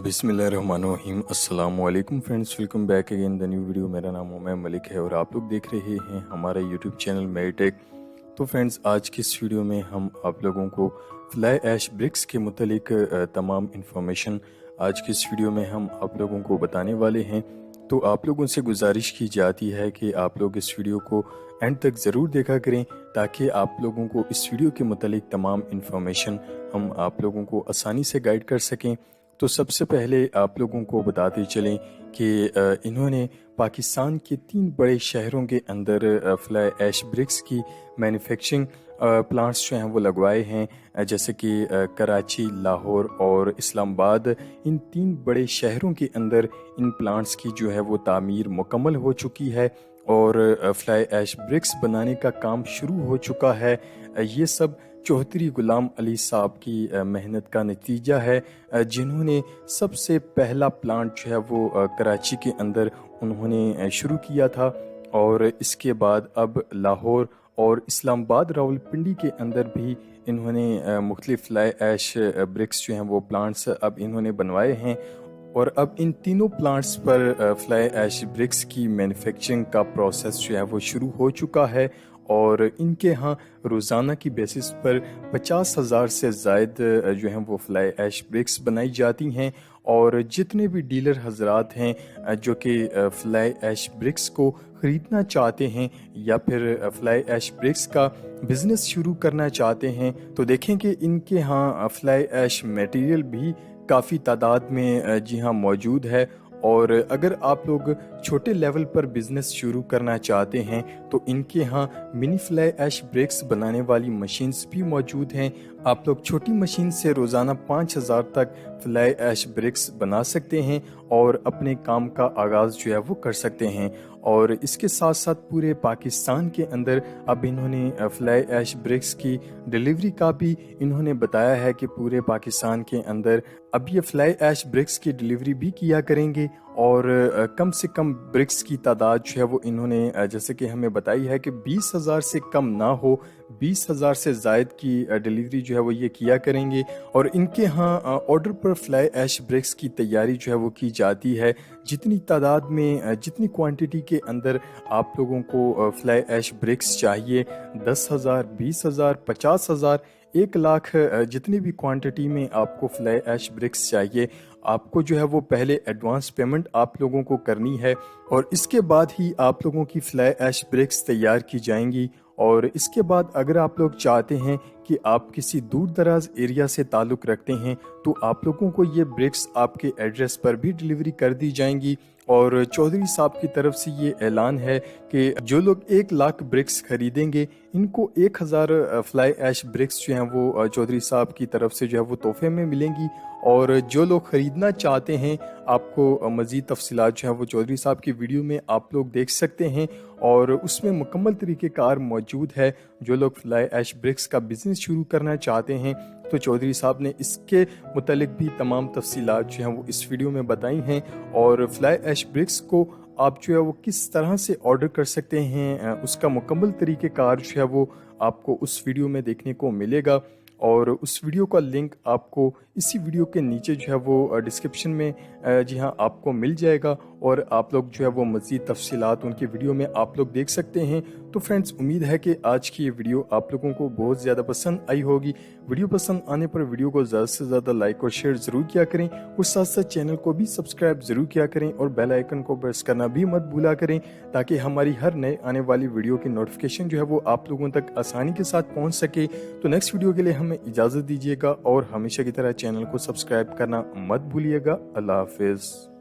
बिस्मिल्लाहिर्रहमानिर्रहीम। अस्सलाम वालेकुम friends, welcome back again the new video. मेरा नाम उमैर मलिक है और आप लोग देख रहे हैं हमारा यूट्यूब चैनल मेरिटेक। तो फ्रेंड्स, आज की इस वीडियो में हम आप लोगों को फ्लाई ऐश ब्रिक्स के मुतालिक तमाम इंफॉर्मेशन आज की इस वीडियो में हम आप लोगों को बताने वाले हैं। तो आप लोगों से गुजारिश की जाती है कि आप लोग इस वीडियो को एंड तक ज़रूर देखा करें ताकि आप लोगों को इस वीडियो के मुतालिक तमाम इंफॉर्मेशन हम आप लोगों को आसानी से गाइड कर सकें। तो सबसे पहले आप लोगों को बताते चलें कि इन्होंने पाकिस्तान के 3 बड़े शहरों के अंदर फ्लाई ऐश ब्रिक्स की मैन्युफैक्चरिंग प्लांट्स जो हैं वो लगवाए हैं, जैसे कि कराची, लाहौर और इस्लामाबाद। इन 3 बड़े शहरों के अंदर इन प्लांट्स की जो है वो तामीर मुकम्मल हो चुकी है और फ्लाई ऐश ब्रिक्स बनाने का काम शुरू हो चुका है। ये सब चौधरी गुलाम अली साहब की मेहनत का नतीजा है, जिन्होंने सबसे पहला प्लांट जो है वो कराची के अंदर उन्होंने शुरू किया था और इसके बाद अब लाहौर और इस्लामाबाद, रावलपिंडी के अंदर भी इन्होंने मुख्तलिफ फ्लाई ऐश ब्रिक्स जो हैं वो प्लांट्स अब इन्होंने बनवाए हैं। और अब इन तीनों प्लांट्स पर फ्लाई ऐश ब्रिक्स की मैन्युफैक्चरिंग का प्रोसेस जो है वो शुरू हो चुका है और इनके यहाँ रोज़ाना की बेसिस पर 50,000 से ज़ायद जो हैं वो फ्लाई ऐश ब्रिक्स बनाई जाती हैं। और जितने भी डीलर हजरात हैं जो कि फ्लाई ऐश ब्रिक्स को ख़रीदना चाहते हैं या फिर फ्लाई ऐश ब्रिक्स का बिज़नेस शुरू करना चाहते हैं, तो देखें कि इनके यहाँ फ्लाई ऐश मटेरियल भी काफ़ी तादाद में जी हाँ मौजूद है। और अगर आप लोग छोटे लेवल पर बिज़नेस शुरू करना चाहते हैं तो इनके यहाँ मिनी फ्लाई ऐश ब्रिक्स बनाने वाली मशीन्स भी मौजूद हैं। आप लोग छोटी मशीन से रोज़ाना 5,000 तक फ्लाई ऐश ब्रिक्स बना सकते हैं और अपने काम का आगाज़ जो है वो कर सकते हैं। और इसके साथ साथ पूरे पाकिस्तान के अंदर अब इन्होंने फ्लाई ऐश ब्रिक्स की डिलीवरी का भी इन्होंने बताया है कि पूरे पाकिस्तान के अंदर अब ये फ्लाई ऐश ब्रिक्स की डिलीवरी भी किया करेंगे। और कम से कम ब्रिक्स की तादाद जो है वो इन्होंने जैसे कि हमें बताई है कि 20,000 से कम ना हो, 20,000 से ज़ायद की डिलीवरी जो है वो ये किया करेंगे। और इनके यहाँ ऑर्डर पर फ्लाई ऐश ब्रिक्स की तैयारी जो है वो की जाती है। जितनी तादाद में, जितनी क्वांटिटी के अंदर आप लोगों को फ्लाई ऐश ब्रिक्स चाहिए, 10,000, 20,000, 50,000, 1 लाख, जितनी भी क्वांटिटी में आपको फ्लाई ऐश ब्रिक्स चाहिए, आपको जो है वो पहले एडवांस पेमेंट आप लोगों को करनी है और इसके बाद ही आप लोगों की फ्लाई ऐश ब्रिक्स तैयार की जाएंगी। और इसके बाद अगर आप लोग चाहते हैं कि आप किसी दूर दराज एरिया से ताल्लुक़ रखते हैं तो आप लोगों को ये ब्रिक्स आपके एड्रेस पर भी डिलीवरी कर दी जाएंगी। और चौधरी साहब की तरफ से ये ऐलान है कि जो लोग 1 लाख ब्रिक्स खरीदेंगे इनको 1,000 फ्लाई ऐश ब्रिक्स जो हैं वो चौधरी साहब की तरफ से जो है वो तोहफे में मिलेंगी। और जो लोग ख़रीदना चाहते हैं, आपको मज़ीद तफसीलात जो है वो चौधरी साहब की वीडियो में आप लोग देख सकते हैं और उसमें मुकम्मल तरीक़ेकार मौजूद है। जो लोग फ्लाई ऐश ब्रिक्स का बिज़नेस शुरू करना चाहते हैं तो चौधरी साहब ने इसके मुतालिक भी तमाम तफसीलात जो हैं वो इस वीडियो में बताई हैं। और फ्लाई ऐश ब्रिक्स को आप जो है वो किस तरह से ऑर्डर कर सकते हैं उसका मुकम्मल तरीक़ेकार जो है वो आपको उस वीडियो में देखने को मिलेगा। और उस वीडियो का लिंक आपको इसी वीडियो के नीचे जो है वो डिस्क्रिप्शन में जी हाँ आपको मिल जाएगा और आप लोग जो है वो मज़ीद तफसीलात उनकी वीडियो में आप लोग देख सकते हैं। तो फ्रेंड्स, उम्मीद है कि आज की ये वीडियो आप लोगों को बहुत ज़्यादा पसंद आई होगी। वीडियो पसंद आने पर वीडियो को ज़्यादा से ज़्यादा लाइक और शेयर ज़रूर किया करें और साथ साथ चैनल को भी सब्सक्राइब ज़रूर किया करें और बेल आइकन को प्रेस करना भी मत भूला करें ताकि हमारी हर नए आने वाली वीडियो की नोटिफिकेशन जो है वो आप लोगों तक आसानी के साथ पहुँच सके। तो नेक्स्ट वीडियो के लिए हमें इजाज़त दीजिएगा और हमेशा की तरह चैनल को सब्सक्राइब करना मत भूलिएगा। अल्लाह हाफिज़।